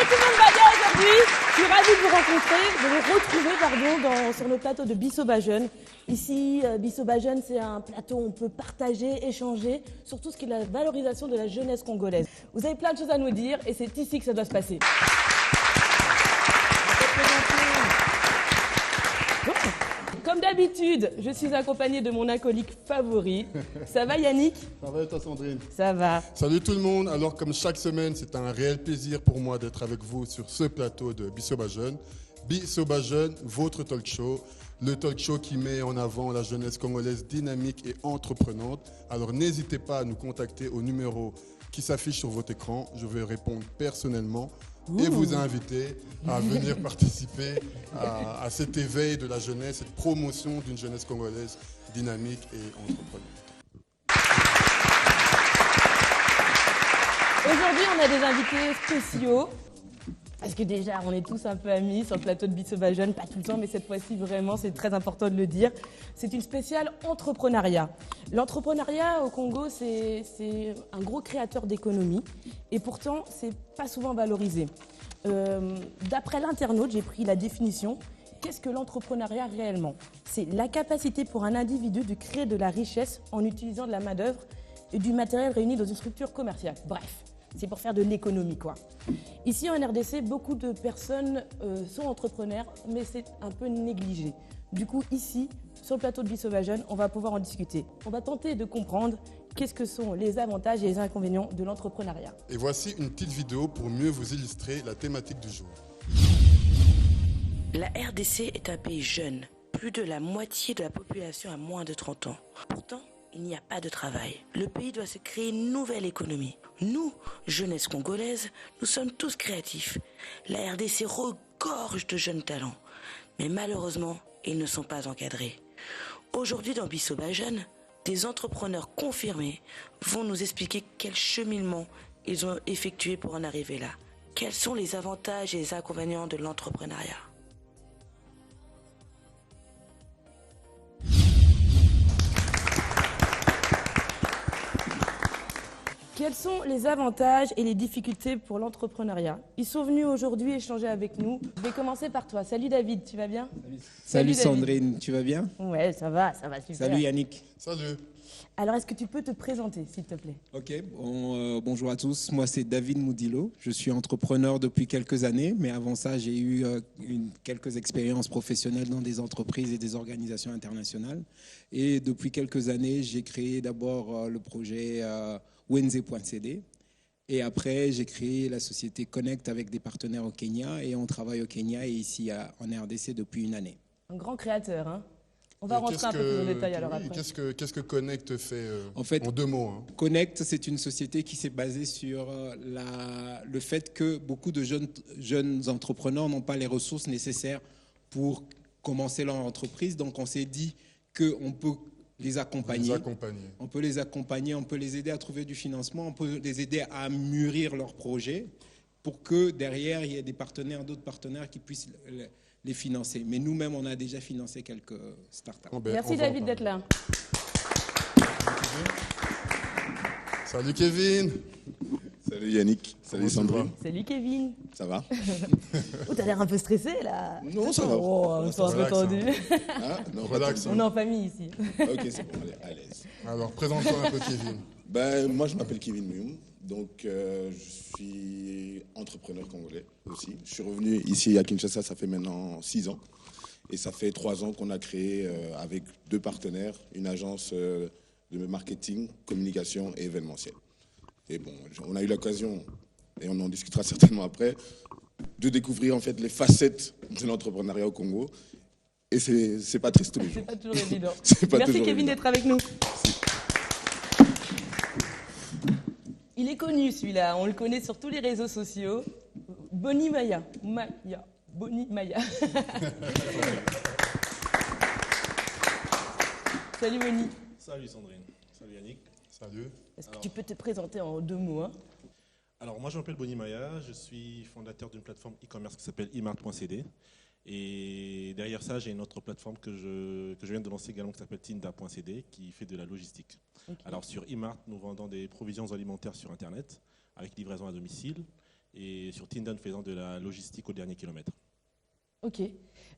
tout le monde va bien aujourd'hui. Je suis ravie de vous rencontrer, de vous retrouver sur le plateau de Bisoba Jeune. Ici, Bisoba Jeune, c'est un plateau où on peut partager, échanger sur tout ce qui est la valorisation de la jeunesse congolaise. Vous avez plein de choses à nous dire et c'est ici que ça doit se passer. Comme d'habitude, je suis accompagnée de mon acolyte favori. Ça va Yannick? Ça va et toi Sandrine? Ça va. Salut tout le monde. Alors comme chaque semaine, c'est un réel plaisir pour moi d'être avec vous sur ce plateau de Bisoba Jeune. Bisoba Jeune, votre talk show. Le talk show qui met en avant la jeunesse congolaise dynamique et entreprenante. Alors n'hésitez pas à nous contacter au numéro qui s'affiche sur votre écran. Je vais répondre personnellement. Et vous inviter à venir participer à cet éveil de la jeunesse, cette promotion d'une jeunesse congolaise dynamique et entreprenante. Aujourd'hui, on a des invités spéciaux. Parce que déjà, on est tous un peu amis sur le plateau de Bisoba Jeune, pas tout le temps, mais cette fois-ci, vraiment, c'est très important de le dire. C'est une spéciale entrepreneuriat. L'entrepreneuriat au Congo, c'est un gros créateur d'économie et pourtant, c'est pas souvent valorisé. D'après l'internaute, j'ai pris la définition. Qu'est-ce que l'entrepreneuriat réellement? C'est la capacité pour un individu de créer de la richesse en utilisant de la main-d'œuvre et du matériel réuni dans une structure commerciale. Bref. C'est pour faire de l'économie, quoi. Ici, en RDC, beaucoup de personnes sont entrepreneurs, mais c'est un peu négligé. Du coup, ici, sur le plateau de Bisoba Jeune, on va pouvoir en discuter. On va tenter de comprendre qu'est-ce que sont les avantages et les inconvénients de l'entrepreneuriat. Et voici une petite vidéo pour mieux vous illustrer la thématique du jour. La RDC est un pays jeune. Plus de la moitié de la population a moins de 30 ans. Pourtant, il n'y a pas de travail. Le pays doit se créer une nouvelle économie. Nous, jeunesse congolaise, nous sommes tous créatifs. La RDC regorge de jeunes talents. Mais malheureusement, ils ne sont pas encadrés. Aujourd'hui, dans Bisoba Jeune, des entrepreneurs confirmés vont nous expliquer quel cheminement ils ont effectué pour en arriver là. Quels sont les avantages et les inconvénients de l'entrepreneuriat ? Quels sont les avantages et les difficultés pour l'entrepreneuriat? Ils sont venus aujourd'hui échanger avec nous. Je vais commencer par toi. Salut David, tu vas bien? Salut Sandrine, tu vas bien? Ouais, ça va super. Salut Yannick. Salut. Alors, est-ce que tu peux te présenter, s'il te plaît? Ok, bonjour à tous. Moi, c'est David Moudilo. Je suis entrepreneur depuis quelques années, mais avant ça, j'ai eu quelques expériences professionnelles dans des entreprises et des organisations internationales. Et depuis quelques années, j'ai créé d'abord le projet Wenze.cd. Et après, j'ai créé la société Connect avec des partenaires au Kenya. Et on travaille au Kenya et ici en RDC depuis une année. Un grand créateur, hein? On va rentrer un peu plus en détail alors après. Qu'est-ce que Connect fait en fait, en 2 mots hein? Connect, c'est une société qui s'est basée sur le fait que beaucoup de jeunes entrepreneurs n'ont pas les ressources nécessaires pour commencer leur entreprise. Donc, on s'est dit qu'on peut les accompagner. On peut les accompagner, on peut les aider à trouver du financement, on peut les aider à mûrir leur projet pour que derrière, il y ait des partenaires, d'autres partenaires qui puissent les financer. Mais nous-mêmes, on a déjà financé quelques startups. Merci David d'être là. Salut Kevin. Salut Yannick. Salut Sandrine. Salut Kevin. Ça va? Oh, t'as l'air un peu stressé là. Non, ça va. Oh, c'est un peu tendu. Ah, non, Relax. On est en famille ici. Ok, c'est bon, allez, à l'aise. Alors, présente-toi un peu Kevin. Moi, je m'appelle Kevin Mioum. Donc, je suis entrepreneur congolais aussi. Je suis revenu ici à Kinshasa, ça fait maintenant 6 ans. Et ça fait 3 ans qu'on a créé, avec 2 partenaires, une agence de marketing, communication et événementiel. Et bon, on a eu l'occasion, et on en discutera certainement après, de découvrir en fait les facettes de l'entrepreneuriat au Congo. Et c'est pas triste tous les jours. C'est pas toujours évident. Merci Kevin d'être avec nous. Il est connu celui-là, on le connaît sur tous les réseaux sociaux. Boni Maya. Boni Maya. Salut Boni. Salut Sandrine. Salut Yannick. Salut. Est-ce que tu peux te présenter en 2 mots hein? Alors moi je m'appelle Boni Maya, je suis fondateur d'une plateforme e-commerce qui s'appelle imart.cd. Et derrière ça, j'ai une autre plateforme que je viens de lancer également qui s'appelle Tinda.cd qui fait de la logistique. Okay. Alors sur Imart, nous vendons des provisions alimentaires sur Internet avec livraison à domicile. Et sur Tinder, nous faisons de la logistique au dernier kilomètre. Ok.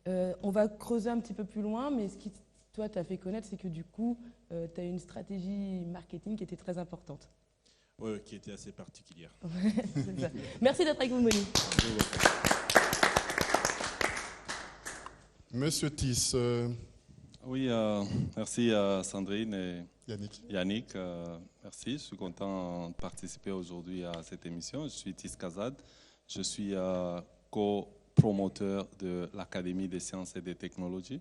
On va creuser un petit peu plus loin, mais ce qui, toi, t'a fait connaître, c'est que du coup, tu as une stratégie marketing qui était très importante. Oui, qui était assez particulière. C'est ça. Merci d'être avec vous, Moni. Monsieur Tiss, Oui, merci Sandrine et Yannick. merci, je suis content de participer aujourd'hui à cette émission. Je suis Tiss Kazad, je suis co-promoteur de l'Académie des sciences et des technologies,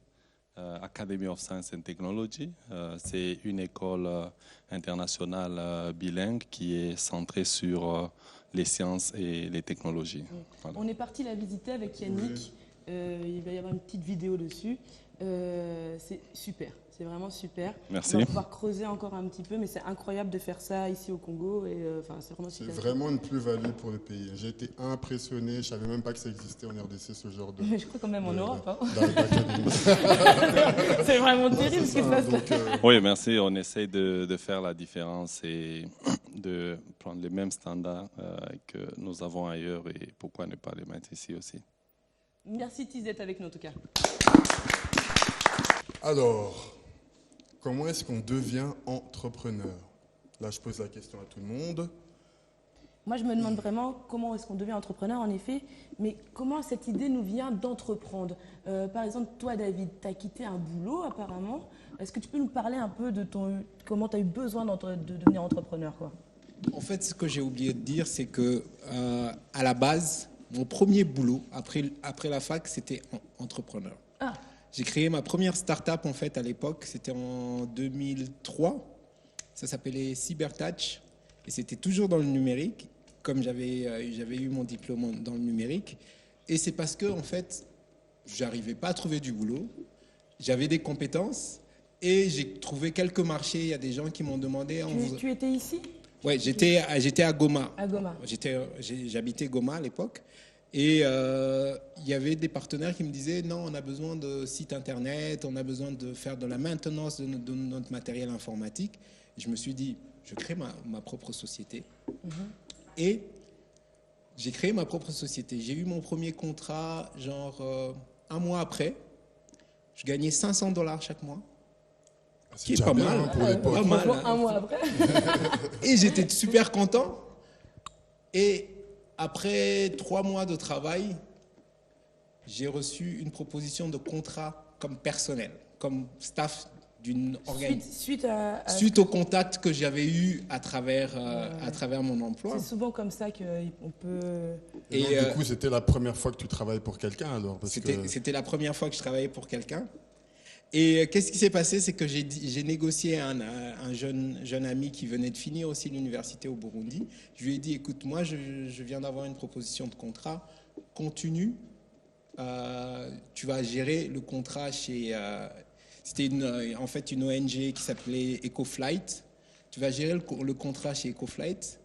Academy of Science and Technology. C'est une école internationale bilingue qui est centrée sur les sciences et les technologies. Voilà. On est parti la visiter avec Yannick. Il va y avoir une petite vidéo dessus. C'est super, c'est vraiment super. Merci. On va pouvoir creuser encore un petit peu, mais c'est incroyable de faire ça ici au Congo. Et, c'est vraiment C'est super. vraiment une plus-value pour le pays. J'ai été impressionné, je ne savais même pas que ça existait en RDC, ce genre de... Mais je crois quand même en Europe. Hein. d'académie. C'est vraiment terrible ce qui se passe là. Donc, Oui, merci. On essaie de faire la différence et de prendre les mêmes standards que nous avons ailleurs et pourquoi ne pas les mettre ici aussi. Merci Tiss d'être avec nous en tout cas. alors, comment est-ce qu'on devient entrepreneur? Là, je pose la question à tout le monde. Moi, je me demande vraiment comment est-ce qu'on devient entrepreneur, en effet, mais comment cette idée nous vient d'entreprendre. Par exemple, toi, David, tu as quitté un boulot apparemment. Est-ce que tu peux nous parler un peu de comment tu as eu besoin de devenir entrepreneur, quoi? En fait, ce que j'ai oublié de dire, c'est que à la base, mon premier boulot après la fac, c'était entrepreneur. Ah, J'ai créé ma première start-up en fait à l'époque, c'était en 2003. Ça s'appelait Cybertouch et c'était toujours dans le numérique, comme j'avais eu mon diplôme dans le numérique. Et c'est parce que en fait, j'arrivais pas à trouver du boulot, j'avais des compétences et j'ai trouvé quelques marchés. Il y a des gens qui m'ont demandé. tu étais ici? Ouais, j'étais à Goma. À Goma. J'habitais Goma à l'époque. Et il y avait des partenaires qui me disaient non, on a besoin de sites internet, on a besoin de faire de la maintenance de notre matériel informatique. Et je me suis dit, je crée ma propre société. Et j'ai créé ma propre société. J'ai eu mon premier contrat, un mois après. Je gagnais $500 chaque mois. C'est Qui est déjà pas bien, mal. hein, pour l'époque. Pas mal, Franchement, hein. un mois après. Et j'étais super content. Et après 3 mois de travail, j'ai reçu une proposition de contrat comme personnel, comme staff d'une organisation. Suite au contact que j'avais eu à travers mon emploi. C'est souvent comme ça qu'on peut... Et donc, du coup, c'était la première fois que tu travailles pour quelqu'un alors C'était la première fois que je travaillais pour quelqu'un. Et qu'est-ce qui s'est passé? C'est que j'ai négocié un jeune ami qui venait de finir aussi l'université au Burundi. Je lui ai dit, écoute, moi, je viens d'avoir une proposition de contrat. Continue. Tu vas gérer le contrat chez... C'était en fait une ONG qui s'appelait EcoFlight. Tu vas gérer le contrat chez EcoFlight.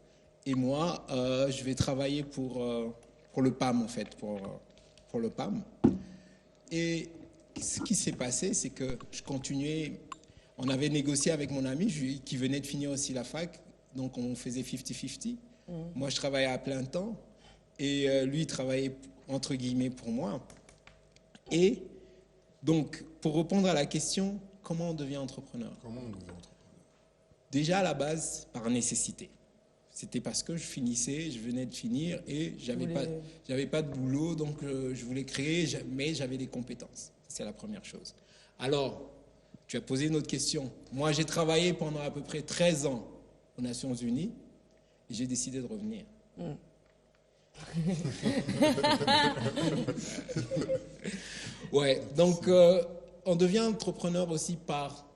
Et moi, je vais travailler pour le PAM, en fait, pour le PAM. Et ce qui s'est passé, c'est que je continuais. On avait négocié avec mon ami qui venait de finir aussi la fac, donc on faisait 50-50. Moi, je travaillais à plein temps et lui, il travaillait entre guillemets pour moi. Et donc, pour répondre à la question, comment on devient entrepreneur? Comment on devient entrepreneur? Déjà à la base, par nécessité. C'était parce que je venais de finir et j'avais pas de boulot, donc je voulais créer, mais j'avais des compétences. C'est la première chose. Alors, tu as posé une autre question. Moi, j'ai travaillé pendant à peu près 13 ans aux Nations Unies et j'ai décidé de revenir. Ouais, donc on devient entrepreneur aussi par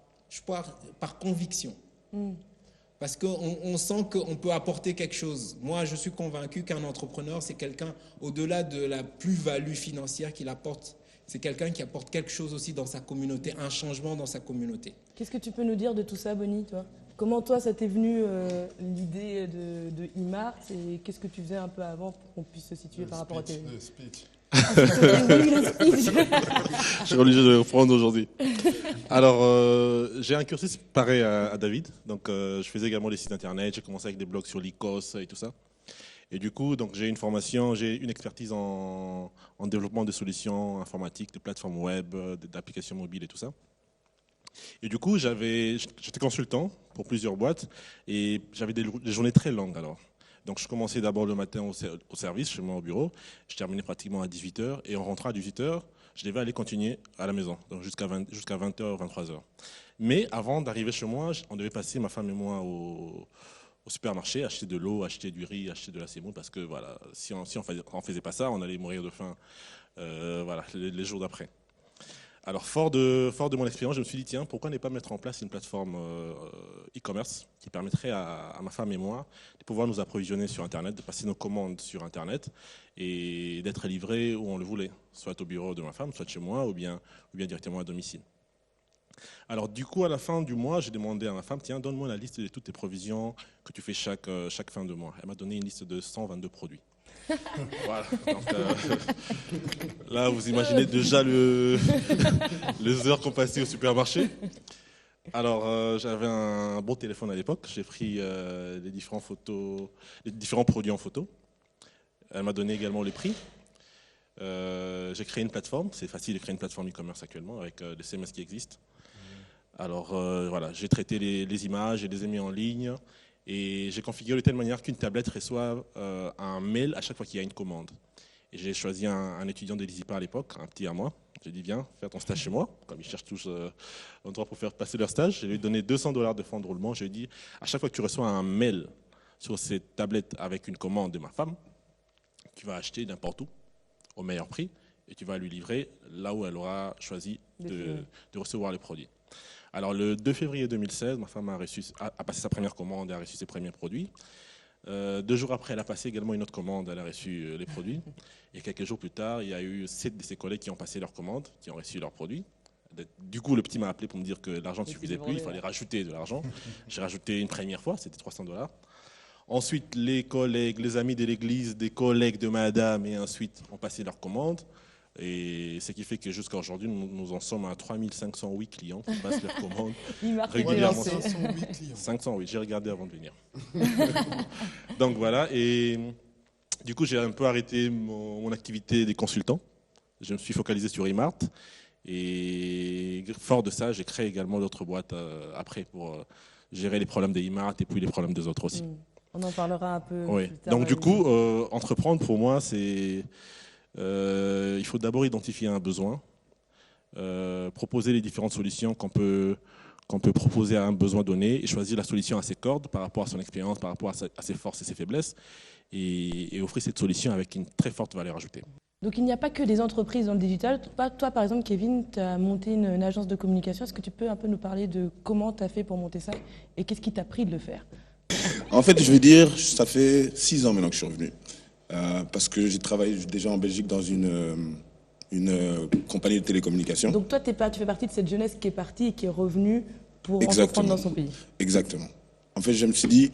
conviction. Parce qu'on sent qu'on peut apporter quelque chose. Moi, je suis convaincu qu'un entrepreneur, c'est quelqu'un, au-delà de la plus-value financière qu'il apporte, c'est quelqu'un qui apporte quelque chose aussi dans sa communauté, un changement dans sa communauté. Qu'est-ce que tu peux nous dire de tout ça, Bonnie, toi? Comment, toi, ça t'est venu l'idée de Imart et qu'est-ce que tu faisais un peu avant pour qu'on puisse se situer par rapport à tes... Le speech. Oui, le speech. Je suis obligé de le reprendre aujourd'hui. Alors, j'ai un cursus pareil à David. Donc, je faisais également des sites internet. J'ai commencé avec des blogs sur l'ICOS et tout ça. Et du coup, donc, j'ai une formation, j'ai une expertise en développement de solutions informatiques, de plateformes web, d'applications mobiles et tout ça. Et du coup, j'étais consultant pour plusieurs boîtes et j'avais des journées très longues alors. Donc je commençais d'abord le matin au service, chez moi au bureau. Je terminais pratiquement à 18h et en rentrant à 18h, je devais aller continuer à la maison, donc jusqu'à 20h, 23h. Mais avant d'arriver chez moi, on devait passer, ma femme et moi, au supermarché, acheter de l'eau, acheter du riz, acheter de la semoule, parce que voilà, si on faisait pas ça, on allait mourir de faim voilà, les jours d'après. Alors, fort de mon expérience, je me suis dit, tiens, pourquoi ne pas mettre en place une plateforme e-commerce qui permettrait à ma femme et moi de pouvoir nous approvisionner sur Internet, de passer nos commandes sur Internet et d'être livrés où on le voulait, soit au bureau de ma femme, soit chez moi, ou bien directement à domicile. Alors, du coup, à la fin du mois, j'ai demandé à ma femme, tiens, donne-moi la liste de toutes tes provisions que tu fais chaque fin de mois. Elle m'a donné une liste de 122 produits. Voilà. Donc, là, vous imaginez déjà les heures qu'on passait au supermarché. Alors, j'avais un bon téléphone à l'époque. J'ai pris les différents produits en photo. Elle m'a donné également les prix. J'ai créé une plateforme. C'est facile de créer une plateforme e-commerce actuellement avec les CMS qui existent. Alors, voilà, j'ai traité les images, je les ai mis en ligne. Et j'ai configuré de telle manière qu'une tablette reçoive un mail à chaque fois qu'il y a une commande. Et j'ai choisi un étudiant de l'ISIPA à l'époque, un petit à moi. J'ai dit, viens, faire ton stage chez moi. Comme ils cherchent tous un endroit pour faire passer leur stage, je lui ai donné $200 de fonds de roulement. Je lui ai dit, à chaque fois que tu reçois un mail sur cette tablette avec une commande de ma femme, tu vas acheter n'importe où, au meilleur prix, et tu vas lui livrer là où elle aura choisi de recevoir les produits. Alors, le 2 février 2016, ma femme a passé sa première commande et a reçu ses premiers produits. 2 jours après, elle a passé également une autre commande, elle a reçu les produits. Et quelques jours plus tard, il y a eu 7 de ses collègues qui ont passé leur commande, qui ont reçu leurs produits. Du coup, le petit m'a appelé pour me dire que l'argent ne suffisait plus, il fallait rajouter de l'argent. J'ai rajouté une première fois, c'était $300. Ensuite, les collègues, les amis de l'église, des collègues de madame, et ensuite, ont passé leur commande. Et ce qui fait que jusqu'à aujourd'hui, nous en sommes à 3508 clients qui passent leurs commandes régulièrement. 508, j'ai regardé avant de venir. Donc voilà, et du coup, j'ai un peu arrêté mon activité des consultants. Je me suis focalisé sur Imart. Et fort de ça, j'ai créé également d'autres boîtes après pour gérer les problèmes des Imart et puis les problèmes des autres aussi. On en parlera un peu oui. plus tard. Donc du coup, entreprendre pour moi, c'est... il faut d'abord identifier un besoin, proposer les différentes solutions qu'on peut proposer à un besoin donné et choisir la solution à ses cordes par rapport à son expérience, par rapport à ses forces et ses faiblesses et offrir cette solution avec une très forte valeur ajoutée. Donc il n'y a pas que des entreprises dans le digital. Toi, par exemple, Kevin, tu as monté une agence de communication. Est-ce que tu peux un peu nous parler de comment tu as fait pour monter ça et qu'est-ce qui t'a pris de le faire? En fait, je veux dire, ça fait 6 ans maintenant que je suis revenu. Parce que j'ai travaillé déjà en Belgique dans une compagnie de télécommunications. Donc toi, tu fais partie de cette jeunesse qui est partie et qui est revenue pour entreprendre dans son pays. Exactement. En fait, je me suis dit,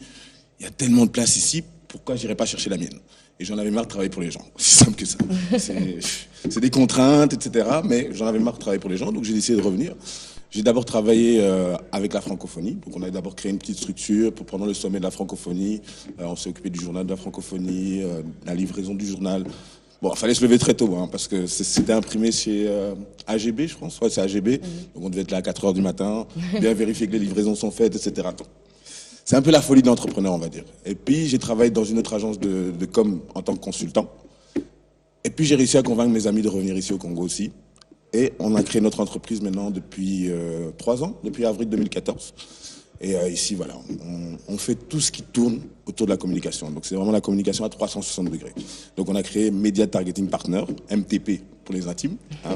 il y a tellement de place ici, pourquoi j'irais pas chercher la mienne? Et j'en avais marre de travailler pour les gens. C'est simple que ça. C'est des contraintes, etc. Mais j'en avais marre de travailler pour les gens, donc j'ai décidé de revenir. J'ai d'abord travaillé avec la francophonie. Donc on a d'abord créé une petite structure pour pendant le sommet de la francophonie. On s'est occupé du journal de la francophonie, la livraison du journal. Bon, il fallait se lever très tôt, hein, parce que c'était imprimé chez AGB, je pense. Ouais, c'est AGB. Donc on devait être là à 4h du matin, bien vérifier que les livraisons sont faites, etc. Donc, c'est un peu la folie de l'entrepreneur, on va dire. Et puis j'ai travaillé dans une autre agence de com en tant que consultant. Et puis j'ai réussi à convaincre mes amis de revenir ici au Congo aussi. Et on a créé notre entreprise maintenant depuis 3 ans, depuis avril 2014. Et ici, voilà, on fait tout ce qui tourne autour de la communication. Donc c'est vraiment la communication à 360 degrés. Donc on a créé Media Targeting Partner, MTP pour les intimes. Hein.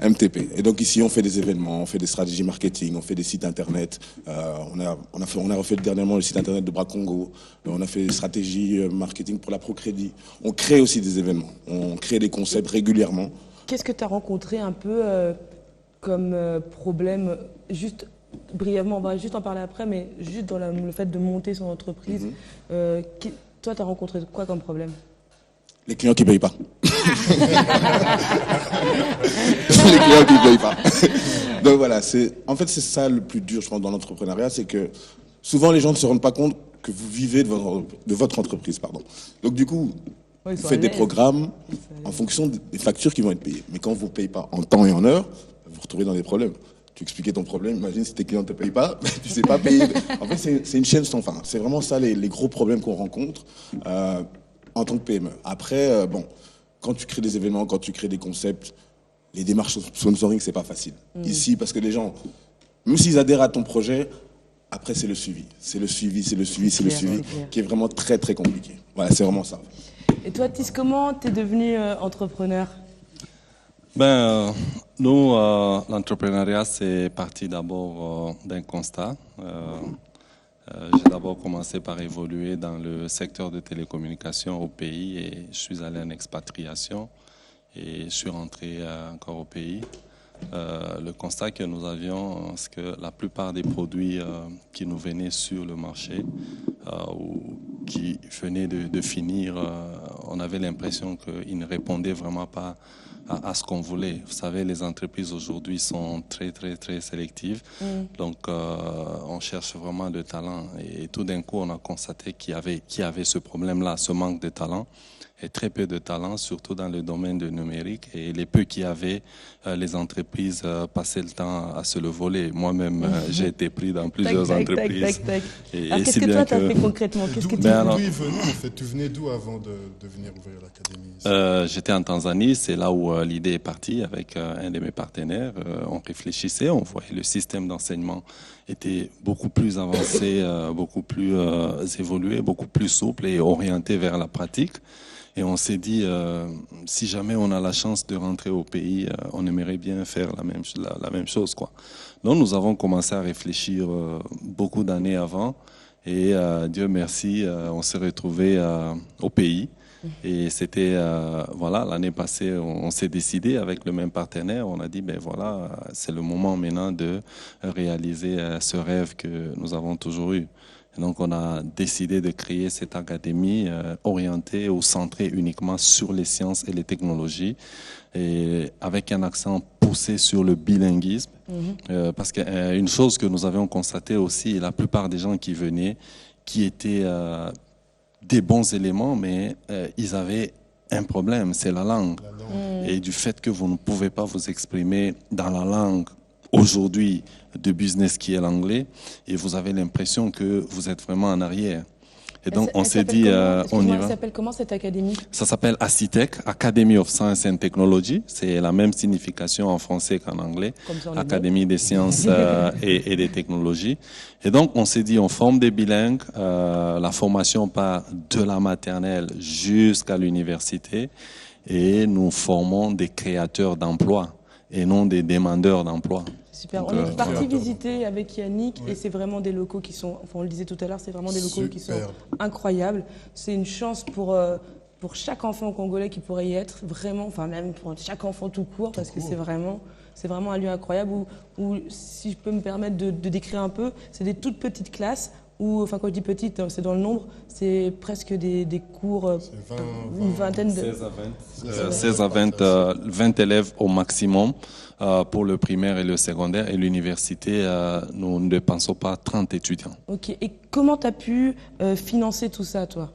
MTP. Et donc ici, on fait des événements, on fait des stratégies marketing, on fait des sites internet. On a refait dernièrement le site internet de Bras Congo. On a fait des stratégies marketing pour la Procrédit. On crée aussi des événements. On crée des concepts régulièrement. Qu'est-ce que tu as rencontré un peu comme problème, juste brièvement, on va juste en parler après, mais juste dans le fait de monter son entreprise, toi, tu as rencontré quoi comme problème? Les clients qui ne payent pas. Les clients qui ne payent pas. Donc voilà, en fait c'est ça le plus dur, je pense, dans l'entrepreneuriat, c'est que souvent les gens ne se rendent pas compte que vous vivez de votre entreprise. Pardon. Donc du coup, Ouais, ils vous sont faites à des l'aise. programmes en fonction des factures qui vont être payées. Mais quand vous ne payez pas en temps et en heure, vous vous retrouvez dans des problèmes. Tu expliquais ton problème, imagine si tes clients ne te payent pas, tu ne sais pas payer. En fait, c'est une chaîne sans fin. C'est vraiment ça les gros problèmes qu'on rencontre en tant que PME. Après, bon, quand tu crées des événements, quand tu crées des concepts, les démarches sponsoring, c'est pas facile. Ici, parce que les gens, même s'ils adhèrent à ton projet, après, c'est le suivi. C'est le suivi clair. qui est vraiment très, très compliqué. Voilà, c'est vraiment ça. Et toi, Tis, comment t'es devenu entrepreneur? Nous, l'entrepreneuriat, c'est parti d'abord d'un constat. J'ai d'abord commencé par évoluer dans le secteur de télécommunications au pays et je suis allé en expatriation et je suis rentré encore au pays. Le constat que nous avions, c'est que la plupart des produits qui nous venaient sur le marché ou qui venaient de finir, on avait l'impression qu'ils ne répondaient vraiment pas à ce qu'on voulait. Vous savez, les entreprises aujourd'hui sont très, très, très sélectives. Donc, on cherche vraiment de talent. Et tout d'un coup, on a constaté qu'il y avait ce problème-là, ce manque de talent. Et très peu de talent, surtout dans le domaine du numérique. Et les peu qu'il y avait, les entreprises passaient le temps à se le voler. Moi-même, j'ai été pris dans plusieurs entreprises. Alors, qu'est-ce que toi, tu as fait concrètement? Qu'est-ce que tu D'où il venait, en fait? Tu venais d'où avant de venir ouvrir l'académie? J'étais en Tanzanie, c'est là où l'idée est partie avec un de mes partenaires. On réfléchissait, on voyait le système d'enseignement était beaucoup plus avancé, beaucoup plus évolué, beaucoup plus souple et orienté vers la pratique. Et on s'est dit, si jamais on a la chance de rentrer au pays, on aimerait bien faire la même chose, quoi. Donc nous avons commencé à réfléchir beaucoup d'années avant et Dieu merci, on s'est retrouvés au pays. Et c'était, voilà, l'année passée, on s'est décidé avec le même partenaire, on a dit, ben voilà, c'est le moment maintenant de réaliser ce rêve que nous avons toujours eu. Et donc, on a décidé de créer cette académie orientée ou centrée uniquement sur les sciences et les technologies, et avec un accent poussé sur le bilinguisme. Parce qu'une chose que nous avions constaté aussi, la plupart des gens qui venaient, qui étaient des bons éléments, mais ils avaient un problème, c'est la langue. Et du fait que vous ne pouvez pas vous exprimer dans la langue aujourd'hui de business qui est l'anglais, et vous avez l'impression que vous êtes vraiment en arrière. Et donc, on s'est dit, on y va. Ça s'appelle comment cette académie? Ça s'appelle ACITEC, Academy of Science and Technology. C'est la même signification en français qu'en anglais. Académie des sciences et des technologies. Et donc, on s'est dit, on forme des bilingues. La formation part de la maternelle jusqu'à l'université. Et nous formons des créateurs d'emplois et non des demandeurs d'emploi. Super. On est parti visiter avec Yannick et c'est vraiment des locaux qui sont, enfin on le disait tout à l'heure, c'est vraiment des locaux qui sont incroyables. C'est une chance pour chaque enfant congolais qui pourrait y être, vraiment, enfin même pour chaque enfant tout court, parce que c'est vraiment un lieu incroyable où, si je peux me permettre de décrire un peu, c'est des toutes petites classes où, enfin quand je dis petites, c'est dans le nombre, c'est presque des cours, une vingtaine de... 16 à 20 élèves au maximum pour le primaire et le secondaire. Et l'université, nous ne dépensons pas 30 étudiants. Ok. Et comment tu as pu financer tout ça, toi?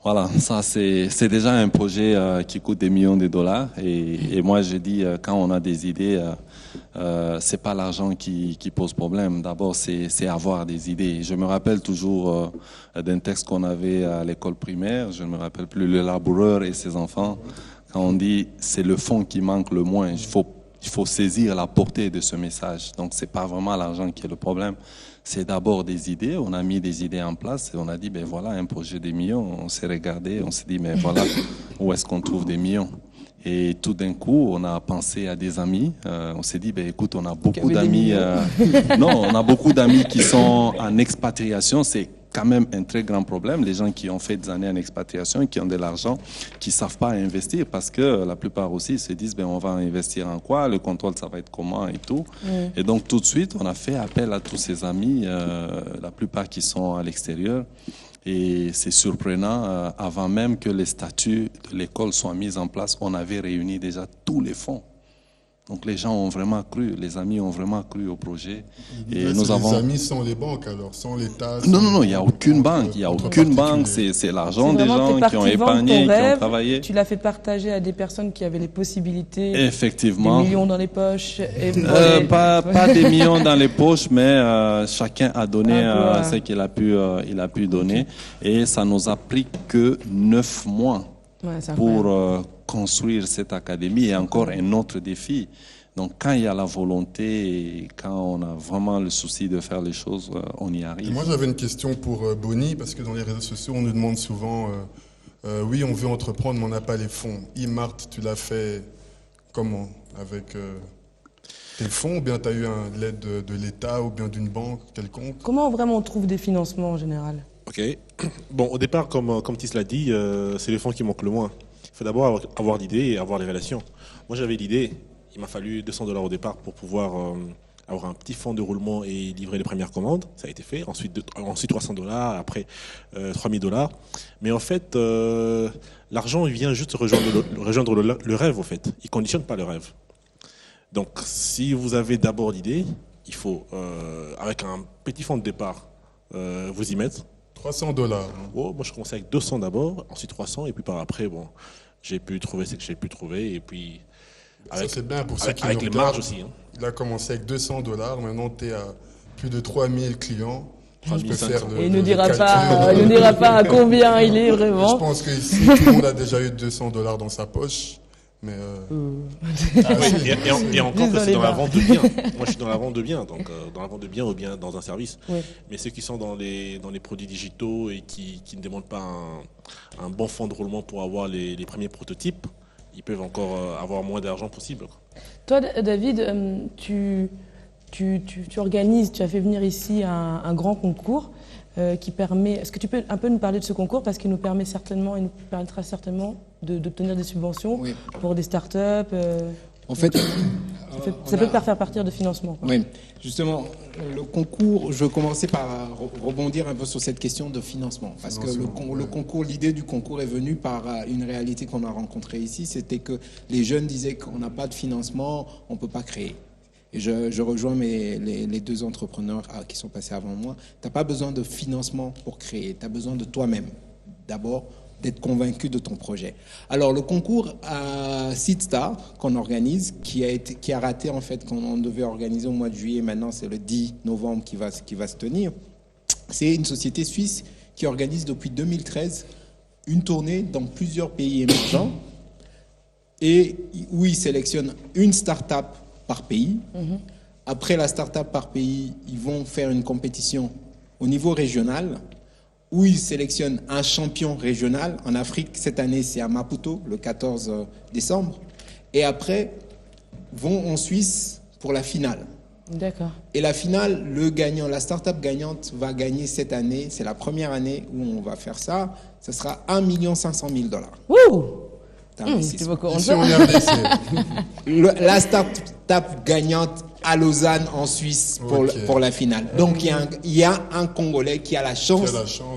Voilà, ça c'est déjà un projet qui coûte des millions de dollars. Et moi, je dis, quand on a des idées, c'est pas l'argent qui pose problème. D'abord, c'est avoir des idées. Je me rappelle toujours d'un texte qu'on avait à l'école primaire. Je ne me rappelle plus, le laboureur et ses enfants. Quand on dit, c'est le fond qui manque le moins. Il faut saisir la portée de ce message. Donc, c'est pas vraiment l'argent qui est le problème. C'est d'abord des idées. On a mis des idées en place et on a dit, ben voilà, un projet des millions. On s'est regardé, on s'est dit, mais voilà, où est-ce qu'on trouve des millions? Et tout d'un coup, on a pensé à des amis. On s'est dit, ben écoute, on a beaucoup d'amis. Non, on a beaucoup d'amis qui sont en expatriation. C'est quand même un très grand problème. Les gens qui ont fait des années en expatriation, qui ont de l'argent, qui savent pas investir parce que la plupart aussi se disent, ben on va investir en quoi? Le contrôle, ça va être comment et tout. Et donc tout de suite, on a fait appel à tous ces amis, la plupart qui sont à l'extérieur. Et c'est surprenant, avant même que les statuts de l'école soient mis en place, on avait réuni déjà tous les fonds. Donc les gens ont vraiment cru, les amis ont vraiment cru au projet. Et nous les amis sans les banques, alors sans l'État. Non, il n'y a aucune banque. Il n'y a aucune banque. C'est l'argent des gens qui ont épargné, qui ont travaillé. Tu l'as fait partager à des personnes qui avaient les possibilités. Effectivement. Des millions dans les poches. Pas des millions dans les poches, mais chacun a donné ce qu'il a pu donner. Et ça nous a pris que 9 mois pour construire cette académie et encore un autre défi. Donc quand il y a la volonté et quand on a vraiment le souci de faire les choses, on y arrive. Et moi j'avais une question pour Bonnie, parce que dans les réseaux sociaux on nous demande souvent oui on veut entreprendre mais on n'a pas les fonds. Imart, tu l'as fait comment? Avec tes fonds ou bien tu as eu l'aide de l'État ou bien d'une banque quelconque? Comment vraiment on trouve des financements en général? Ok. Bon, au départ, comme Tis l'a dit, c'est les fonds qui manquent le moins. Il faut d'abord avoir l'idée et avoir les relations. Moi, j'avais l'idée. Il m'a fallu $200 au départ pour pouvoir avoir un petit fonds de roulement et livrer les premières commandes. Ça a été fait. Ensuite $300, après $3000. Mais en fait, l'argent, il vient juste rejoindre le rêve, au fait. Il ne conditionne pas le rêve. Donc, si vous avez d'abord l'idée, il faut, avec un petit fonds de départ, vous y mettre. $300. Oh, moi, je commençais avec 200 d'abord, ensuite 300, et puis par après, bon, j'ai pu trouver ce que j'ai pu trouver, et puis avec, ça c'est bien pour ceux qui avec les marges aussi. Hein. Il a commencé avec $200, maintenant tu es à plus de 3000 clients. Et il ne dira pas à combien il est vraiment. Je pense que ici, tout le monde a déjà eu $200 dans sa poche. Mais et encore que c'est dans la vente de biens. Moi, je suis dans la vente de biens, donc dans la vente de biens ou bien dans un service. Oui. Mais ceux qui sont dans les produits digitaux et qui ne demandent pas un bon fonds de roulement pour avoir les premiers prototypes, ils peuvent encore avoir moins d'argent possible. Toi, David, tu organises, tu as fait venir ici un grand concours qui permet... Est-ce que tu peux un peu nous parler de ce concours, parce qu'il nous permettra certainement d'obtenir des subventions pour des startups En fait, ça peut faire partir de financement. Quoi. Oui, justement, le concours, je vais commencer par rebondir un peu sur cette question de financement. Parce que le concours, l'idée du concours est venue par une réalité qu'on a rencontrée ici, c'était que les jeunes disaient qu'on n'a pas de financement, on ne peut pas créer. Et je rejoins les deux entrepreneurs qui sont passés avant moi. Tu n'as pas besoin de financement pour créer, tu as besoin de toi-même. D'abord, d'être convaincu de ton projet. Alors, le concours à Seedstar qu'on organise, qui a raté en fait, qu'on devait organiser au mois de juillet, maintenant c'est le 10 novembre qui va se tenir, c'est une société suisse qui organise depuis 2013 une tournée dans plusieurs pays émergents et où ils sélectionnent une start-up par pays. Après la start-up par pays, ils vont faire une compétition au niveau régional où ils sélectionnent un champion régional. En Afrique, cette année, c'est à Maputo, le 14 décembre. Et après, vont en Suisse pour la finale. D'accord. Et la finale, le gagnant, la start-up gagnante va gagner cette année. C'est la première année où on va faire ça. Ce sera $1 500 000. Wouh! Ici, on est RDC. La start-up gagnante à Lausanne, en Suisse, pour la finale. Donc, il y a un Congolais qui a la chance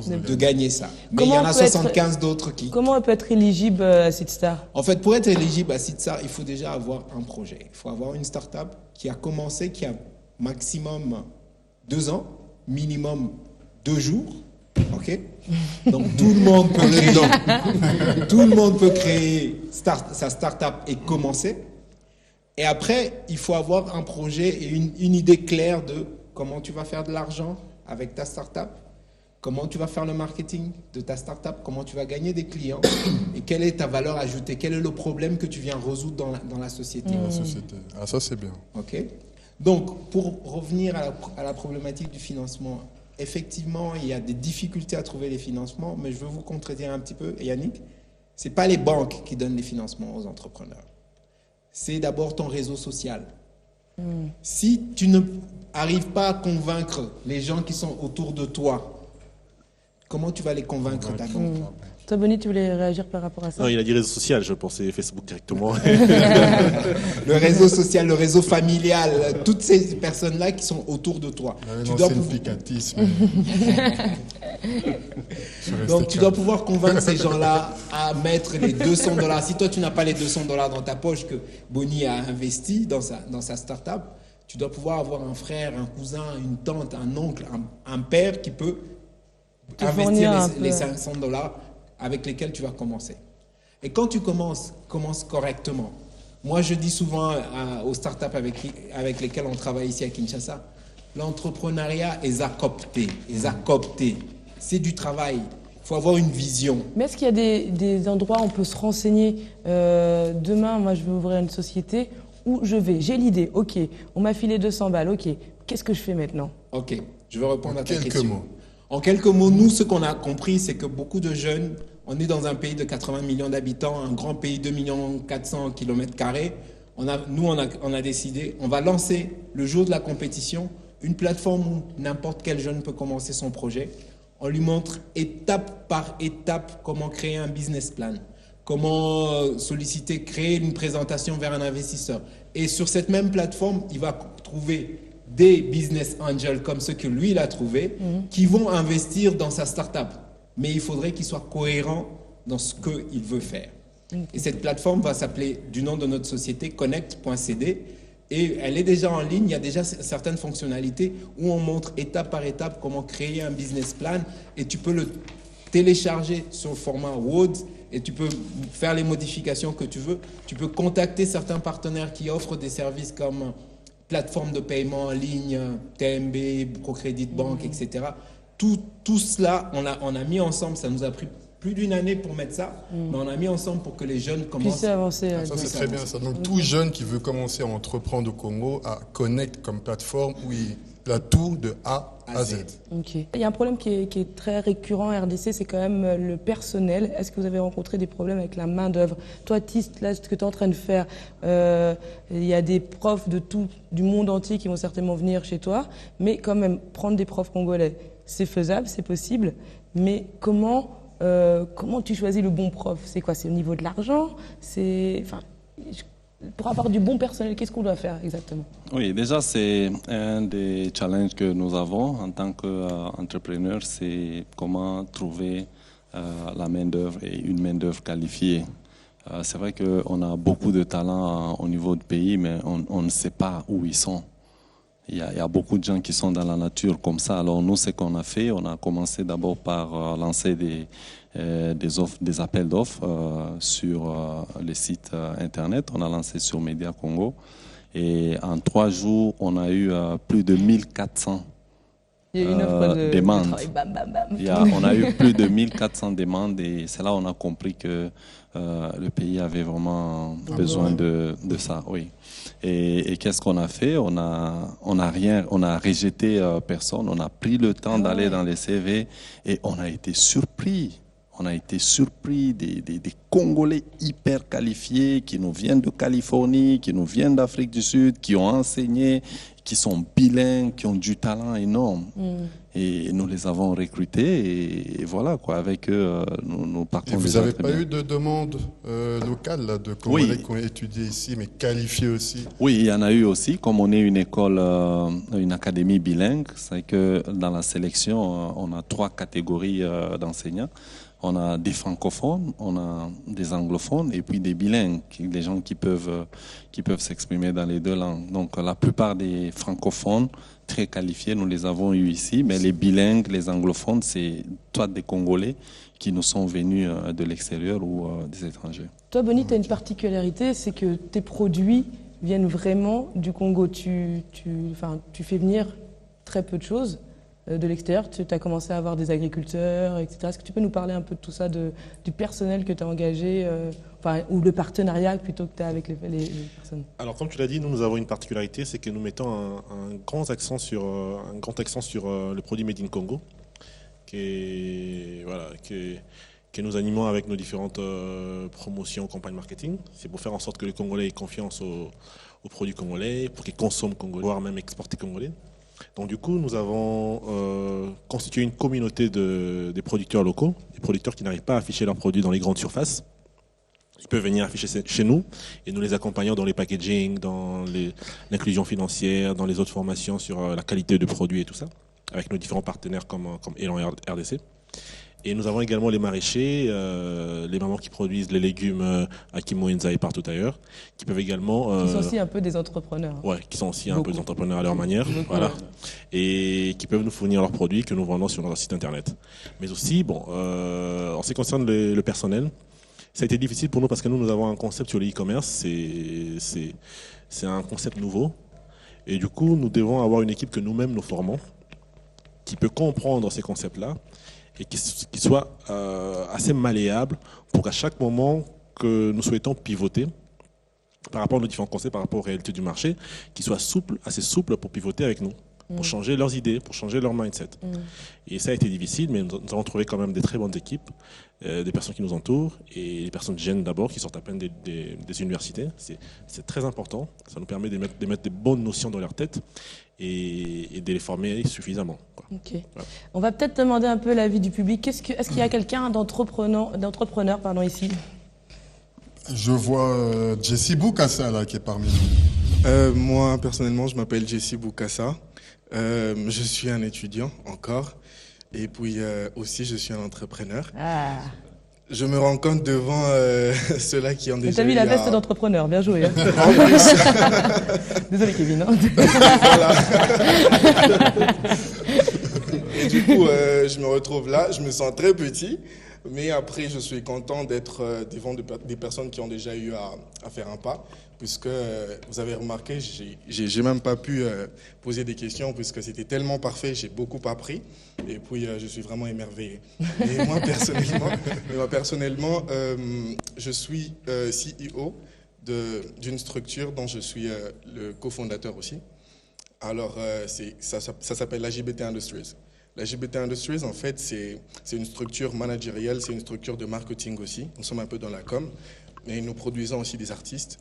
de gagner ça. Mais il y en a 75 d'autres qui... Comment on peut être éligible à Seedstar? En fait, pour être éligible à Seedstar, il faut déjà avoir un projet. Il faut avoir une start-up qui a commencé, qui a maximum 2 ans, minimum 2 jours. Ok, donc tout le monde peut créer, tout le monde peut créer sa start-up et commencer. Et après, il faut avoir un projet et une idée claire de comment tu vas faire de l'argent avec ta start-up, comment tu vas faire le marketing de ta start-up, comment tu vas gagner des clients et quelle est ta valeur ajoutée, quel est le problème que tu viens résoudre dans la société. Ah, ça c'est bien. Ok. Donc, pour revenir à la problématique du financement. Effectivement, il y a des difficultés à trouver les financements, mais je veux vous contredire un petit peu, Yannick. Ce n'est pas les banques qui donnent les financements aux entrepreneurs. C'est d'abord ton réseau social. Si tu n'arrives pas à convaincre les gens qui sont autour de toi, comment tu vas les convaincre ta banque? Toi, Bonnie, tu voulais réagir par rapport à ça? Non, il a dit réseau social, je pensais Facebook directement. Le réseau social, le réseau familial, toutes ces personnes-là qui sont autour de toi. Tu dois simplificatisme. Donc tu dois pouvoir convaincre ces gens-là à mettre les $200. Si toi tu n'as pas les $200 dans ta poche que Bonnie a investi dans sa start-up, tu dois pouvoir avoir un frère, un cousin, une tante, un oncle, un père qui peut investir les $500 avec lesquels tu vas commencer. Et quand tu commence correctement. Moi, je dis souvent aux startups avec lesquelles on travaille ici à Kinshasa, l'entrepreneuriat est à coopter. C'est du travail. Il faut avoir une vision. Mais est-ce qu'il y a des endroits où on peut se renseigner demain, moi, je veux ouvrir une société, où je vais, j'ai l'idée, ok, on m'a filé 200 balles, ok, qu'est-ce que je fais maintenant? Ok, je vais répondre à ta question. Quelques mots. En quelques mots, nous, ce qu'on a compris, c'est que beaucoup de jeunes, on est dans un pays de 80 millions d'habitants, un grand pays de 2 400 000 km². On a décidé, on va lancer le jour de la compétition une plateforme où n'importe quel jeune peut commencer son projet. On lui montre étape par étape comment créer un business plan, comment solliciter, créer une présentation vers un investisseur. Et sur cette même plateforme, il va trouver des business angels comme ceux que lui, il a trouvés, qui vont investir dans sa start-up. Mais il faudrait qu'il soit cohérent dans ce qu'il veut faire. Et cette plateforme va s'appeler, du nom de notre société, connect.cd. Et elle est déjà en ligne, il y a déjà certaines fonctionnalités où on montre étape par étape comment créer un business plan. Et tu peux le télécharger sur le format Word et tu peux faire les modifications que tu veux. Tu peux contacter certains partenaires qui offrent des services comme plateforme de paiement en ligne, TMB, Procredit Bank, etc. Tout cela, on a mis ensemble, ça nous a pris plus d'une année pour mettre ça, mais on a mis ensemble pour que les jeunes commencent à avancer. Ça, c'est très bien ça. Donc, tout jeune qui veut commencer à entreprendre au Congo a Connect comme plateforme où il a tout de A à Z. Ok. Il y a un problème qui est très récurrent en RDC, c'est quand même le personnel. Est-ce que vous avez rencontré des problèmes avec la main-d'œuvre? Toi, Tist, là, ce que tu es en train de faire, il y a des profs du monde entier qui vont certainement venir chez toi, mais quand même, prendre des profs congolais, c'est faisable, c'est possible, mais comment tu choisis le bon prof? C'est quoi? C'est au niveau de l'argent? Pour avoir du bon personnel, qu'est-ce qu'on doit faire exactement? Oui, déjà, c'est un des challenges que nous avons en tant qu'entrepreneurs, c'est comment trouver la main-d'œuvre et une main-d'œuvre qualifiée. C'est vrai qu'on a beaucoup de talents au niveau du pays, mais on ne sait pas où ils sont. Il y a beaucoup de gens qui sont dans la nature comme ça. Alors nous, ce qu'on a fait, on a commencé d'abord par lancer des appels d'offres sur les sites internet. On a lancé sur Média Congo. Et en 3 jours, on a eu plus de 1400 il y a une offre de demandes. travail, bam, bam, bam. On a eu plus de 1400 demandes et c'est là qu'on a compris que le pays avait vraiment besoin de ça. Oui. Et qu'est-ce qu'on a fait? On a rejeté personne. On a pris le temps d'aller dans les CV et on a été surpris. On a été surpris des Congolais hyper qualifiés qui nous viennent de Californie, qui nous viennent d'Afrique du Sud, qui ont enseigné, qui sont bilingues, qui ont du talent énorme. Et nous les avons recrutés et voilà quoi. Avec eux, nous partons. Et vous n'avez pas eu de demande locale là, de Congolais qui ont étudié ici, mais qualifiés aussi? Oui, il y en a eu aussi. Comme on est une école, une académie bilingue, c'est que dans la sélection, on a 3 catégories d'enseignants. On a des francophones, on a des anglophones et puis des bilingues, des gens qui peuvent s'exprimer dans les 2 langues. Donc la plupart des francophones très qualifiés, nous les avons eus ici, mais les bilingues, les anglophones, c'est soit des Congolais qui nous sont venus de l'extérieur ou des étrangers. Toi, Bonnie, tu as une particularité, c'est que tes produits viennent vraiment du Congo. Tu fais venir très peu de choses de l'extérieur. Tu as commencé à avoir des agriculteurs, etc. Est-ce que tu peux nous parler un peu de tout ça, du personnel que tu as engagé, ou le partenariat plutôt que tu as avec les personnes? Alors, comme tu l'as dit, nous avons une particularité, c'est que nous mettons un grand accent sur le produit Made in Congo, que nous animons avec nos différentes promotions, campagnes marketing. C'est pour faire en sorte que les Congolais aient confiance aux produits congolais, pour qu'ils consomment congolais, voire même exporter congolais. Donc du coup, nous avons constitué une communauté des producteurs locaux, des producteurs qui n'arrivent pas à afficher leurs produits dans les grandes surfaces. Ils peuvent venir afficher chez nous et nous les accompagnons dans les packaging, dans l'inclusion financière, dans les autres formations sur la qualité de produits et tout ça, avec nos différents partenaires comme Elan RDC. Et nous avons également les maraîchers, les mamans qui produisent les légumes à Kimoenza et partout ailleurs, qui peuvent également... Qui sont aussi un peu des entrepreneurs. Ouais, qui sont aussi un peu des entrepreneurs à leur manière, voilà, et qui peuvent nous fournir leurs produits que nous vendons sur notre site internet. Mais aussi, bon, en ce qui concerne le personnel, ça a été difficile pour nous parce que nous avons un concept sur le e-commerce, c'est un concept nouveau, et du coup, nous devons avoir une équipe que nous-mêmes nous formons, qui peut comprendre ces concepts-là, et qui soit assez malléable pour qu'à chaque moment que nous souhaitons pivoter par rapport à nos différents concepts, par rapport aux réalités du marché, qu'ils soient souples, assez souples pour pivoter avec nous, pour changer leurs idées, pour changer leur mindset. Et ça a été difficile, mais nous avons trouvé quand même des très bonnes équipes, des personnes qui nous entourent, et des personnes jeunes d'abord, qui sortent à peine des universités. C'est très important, ça nous permet de mettre des bonnes notions dans leur tête et de les former suffisamment, quoi. Ok. Ouais. On va peut-être demander un peu l'avis du public. Est-ce qu'il y a quelqu'un d'entrepreneur ici? Je vois Jessie Boukassa là qui est parmi nous. Moi personnellement, je m'appelle Jessie Boukassa. Je suis un étudiant encore, et puis aussi je suis un entrepreneur. Ah. Je me rends compte devant ceux-là qui ont déjà. T'as mis la veste d'entrepreneur, bien joué. Hein. Désolé Kevin. Hein. Voilà. Et du coup, je me retrouve là, je me sens très petit, mais après je suis content d'être devant des personnes qui ont déjà eu à faire un pas, puisque vous avez remarqué, j'ai même pas pu poser des questions puisque c'était tellement parfait, j'ai beaucoup appris, et puis je suis vraiment émerveillé. Et moi personnellement, je suis CEO d'une structure dont je suis le cofondateur aussi. Alors ça s'appelle l'AJBT Industries. L'AJBT Industries, en fait, c'est une structure managériale, c'est une structure de marketing aussi. Nous sommes un peu dans la com. Et nous produisons aussi des artistes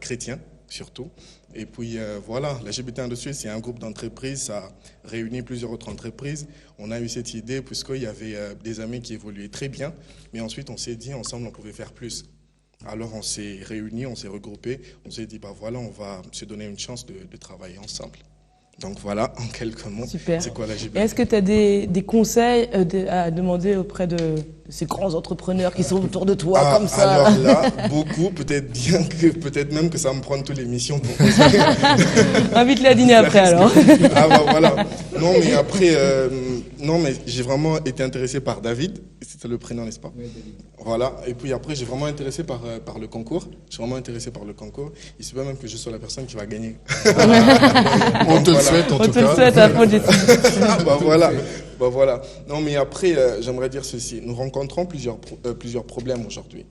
chrétiens surtout. Et puis voilà, la LGBT Industries, c'est un groupe d'entreprises, ça réunit plusieurs autres entreprises. On a eu cette idée puisqu'il y avait des amis qui évoluaient très bien, mais ensuite on s'est dit ensemble on pouvait faire plus. Alors on s'est réunis, on s'est regroupés, on s'est dit bah voilà, on va se donner une chance de travailler ensemble. Donc voilà, en quelques mots, c'est quoi la LGBT. Est-ce que tu as des conseils à demander auprès de ces grands entrepreneurs qui sont autour de toi comme ça? Alors là, beaucoup, peut-être même que ça va me prendre toutes les missions pour invite-les à dîner après alors. Ah bah voilà. Non mais après, j'ai vraiment été intéressé par David, c'est le prénom n'est-ce pas? Oui, David. Voilà, et puis après j'ai vraiment intéressé par le concours. Je suis vraiment intéressé par le concours. Il se peut même que je sois la personne qui va gagner. On te le souhaite en tout cas. On te le souhaite à Bah voilà. Non mais après, j'aimerais dire ceci. Nous rencontrons plusieurs problèmes aujourd'hui.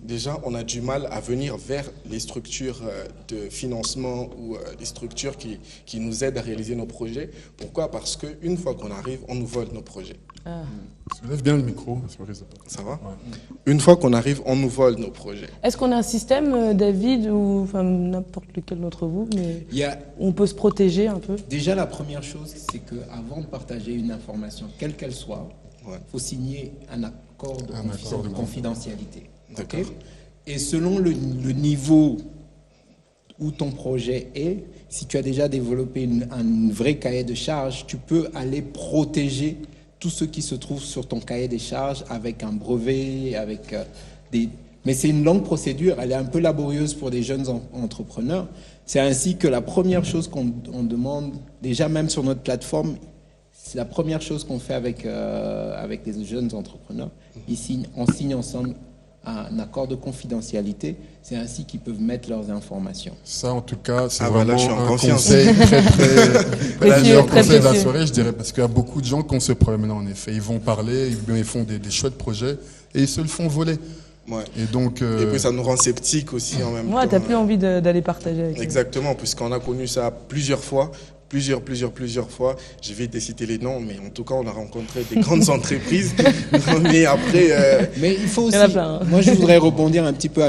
Déjà, on a du mal à venir vers les structures de financement ou les structures qui nous aident à réaliser nos projets. Pourquoi? Parce qu'une fois qu'on arrive, on nous vole nos projets. Lève bien le micro. Ça va? Ouais. Une fois qu'on arrive, on nous vole nos projets. Est-ce qu'on a un système, David, ou enfin, n'importe lequel d'entre vous, mais on peut se protéger un peu? Déjà, la première chose, c'est qu'avant de partager une information, quelle qu'elle soit, il faut signer un accord de confidentialité. Okay? Et selon le niveau où ton projet est, si tu as déjà développé un vrai cahier de charges, tu peux aller protéger tout ce qui se trouve sur ton cahier des charges avec un brevet, avec Mais c'est une longue procédure, elle est un peu laborieuse pour des jeunes entrepreneurs. C'est ainsi que la première chose qu'on demande, déjà même sur notre plateforme, c'est la première chose qu'on fait avec des jeunes entrepreneurs. On signe ensemble un accord de confidentialité, c'est ainsi qu'ils peuvent mettre leurs informations. Ça, en tout cas, c'est vraiment un conseil très précieux, conseil de la soirée, je dirais, parce qu'il y a beaucoup de gens qui ont ce problème-là, en effet. Ils vont parler, ils font des chouettes projets et ils se le font voler. Ouais. Et donc, et puis ça nous rend sceptiques aussi en même temps. Ouais, t'as plus envie d'aller partager avec eux. Exactement, puisqu'on a connu ça plusieurs fois. plusieurs fois. Je vais te citer les noms, mais en tout cas, on a rencontré des grandes entreprises. Mais après... Mais il faut aussi... Il y en a plein, hein. Moi, je voudrais rebondir un petit peu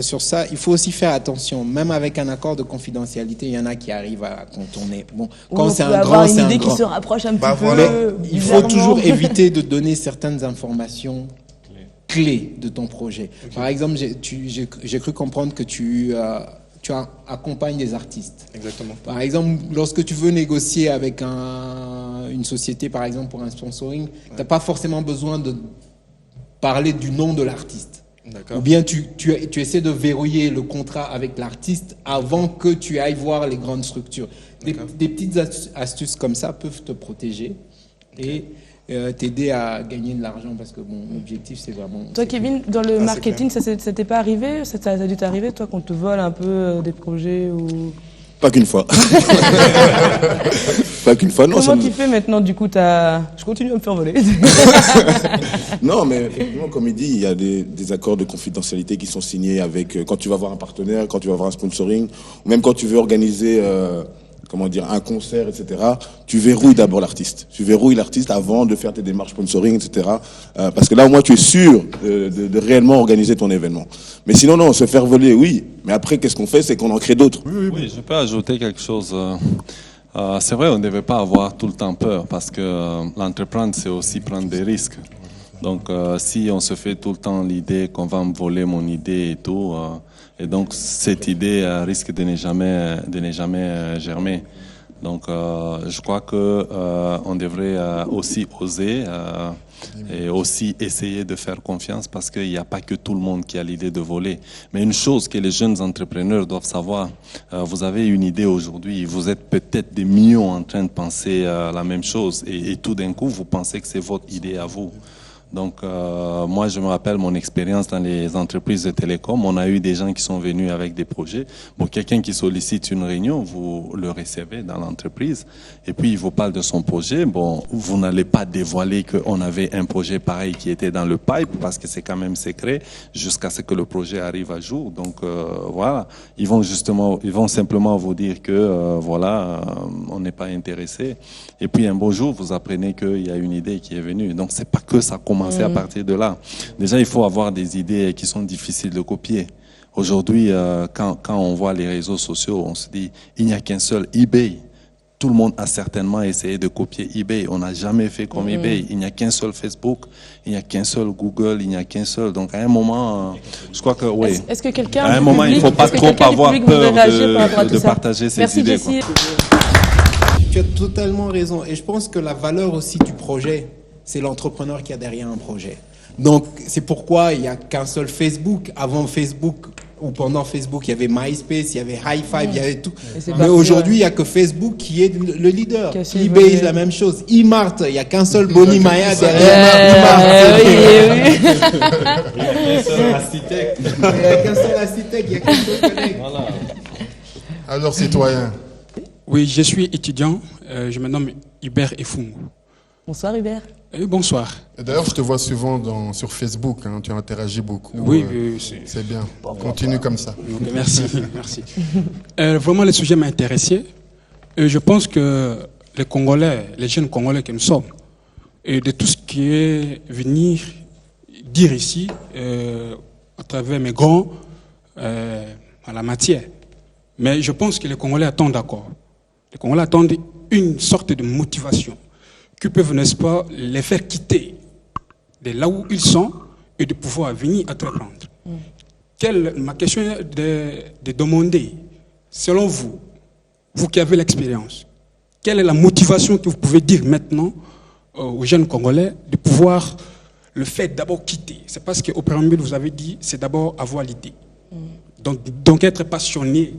sur ça. Il faut aussi faire attention. Même avec un accord de confidentialité, il y en a qui arrivent à contourner. Bon, quand c'est un grand, c'est un une idée qui grand. se rapproche un petit voilà. peu. Il faut bizarrement. toujours éviter de donner certaines informations clés de ton projet. Par exemple, j'ai cru comprendre que tu accompagnes des artistes. Exactement. Par exemple, lorsque tu veux négocier avec une société, par exemple, pour un sponsoring, tu n'as pas forcément besoin de parler du nom de l'artiste. D'accord. Ou bien tu essaies de verrouiller le contrat avec l'artiste avant que tu ailles voir les grandes structures. Des petites astuces comme ça peuvent te protéger et t'aider à gagner de l'argent parce que mon objectif, c'est vraiment... Toi, Kevin, dans le c'est marketing, ça t'est pas arrivé? Ça a dû t'arriver, toi, qu'on te vole un peu des projets ou... Pas qu'une fois. Pas qu'une fois, non. Comment tu fais maintenant, du coup, Je continue à me faire voler. Non, mais effectivement, comme il dit, il y a des accords de confidentialité qui sont signés avec quand tu vas voir un partenaire, quand tu vas voir un sponsoring, ou même quand tu veux organiser un concert, etc. Tu verrouilles d'abord l'artiste. Tu verrouilles l'artiste avant de faire tes démarches sponsoring, etc. Parce que là, au moins, tu es sûr de réellement organiser ton événement. Mais sinon, non, se faire voler, oui. Mais après, qu'est-ce qu'on fait? C'est qu'on en crée d'autres. Oui, je peux ajouter quelque chose. C'est vrai, on ne devait pas avoir tout le temps peur parce que l'entreprendre, c'est aussi prendre des risques. Donc, si on se fait tout le temps l'idée qu'on va me voler mon idée et tout, et donc cette idée risque de ne jamais germer. Donc, je crois que on devrait aussi oser et aussi essayer de faire confiance parce qu'il n'y a pas que tout le monde qui a l'idée de voler. Mais une chose que les jeunes entrepreneurs doivent savoir, vous avez une idée aujourd'hui, vous êtes peut-être des millions en train de penser la même chose et tout d'un coup, vous pensez que c'est votre idée à vous. Donc, moi, je me rappelle mon expérience dans les entreprises de télécom. On a eu des gens qui sont venus avec des projets. Bon, quelqu'un qui sollicite une réunion, vous le recevez dans l'entreprise et puis il vous parle de son projet. Bon, vous n'allez pas dévoiler qu'on avait un projet pareil qui était dans le pipe parce que c'est quand même secret jusqu'à ce que le projet arrive à jour. Donc, voilà, ils vont simplement vous dire que on n'est pas intéressé. Et puis un beau jour, vous apprenez qu'il y a une idée qui est venue. Donc, c'est pas que ça commence à partir de là. Déjà, il faut avoir des idées qui sont difficiles de copier. Aujourd'hui, quand on voit les réseaux sociaux, on se dit, il n'y a qu'un seul eBay. Tout le monde a certainement essayé de copier eBay. On n'a jamais fait comme eBay. Il n'y a qu'un seul Facebook, il n'y a qu'un seul Google, il n'y a qu'un seul. Donc, à un moment, je crois que, oui. Est-ce que quelqu'un... À un moment, il ne faut pas trop avoir peur de partager ses Merci, idées. Jessie. Tu as totalement raison. Et je pense que la valeur aussi du projet, c'est l'entrepreneur qui a derrière un projet. Donc, c'est pourquoi il n'y a qu'un seul Facebook. Avant Facebook, ou pendant Facebook, il y avait MySpace, il y avait High Five, il y avait tout. Mais aujourd'hui, il n'y a que Facebook qui est le leader. eBay, la même chose. eMart, il n'y a qu'un seul Boni Maya derrière eMart. Il n'y a qu'un seul architecte. Il n'y a qu'un seul architecte, il n'y a qu'un seul collègue. Voilà. Alors, citoyen. Oui, je suis étudiant. Je me nomme Hubert Efung. Bonsoir, Hubert. Bonsoir. D'ailleurs, je te vois souvent sur Facebook, hein, tu interagis beaucoup. Oui, c'est bien. Continue comme ça. Okay, merci, merci. Vraiment, le sujet m'a intéressé. Je pense que les Congolais, les jeunes Congolais que nous sommes, et de tout ce qui est venir dire ici, à travers mes grands, en la matière. Mais je pense que les Congolais attendent d'accord. Les Congolais attendent une sorte de motivation qui peuvent, n'est-ce pas, les faire quitter de là où ils sont et de pouvoir venir entreprendre. Ma question est de demander, selon vous, vous qui avez l'expérience, quelle est la motivation que vous pouvez dire maintenant aux jeunes Congolais de pouvoir le faire d'abord quitter? C'est parce qu'au préambule, vous avez dit, c'est d'abord avoir l'idée. Donc être passionné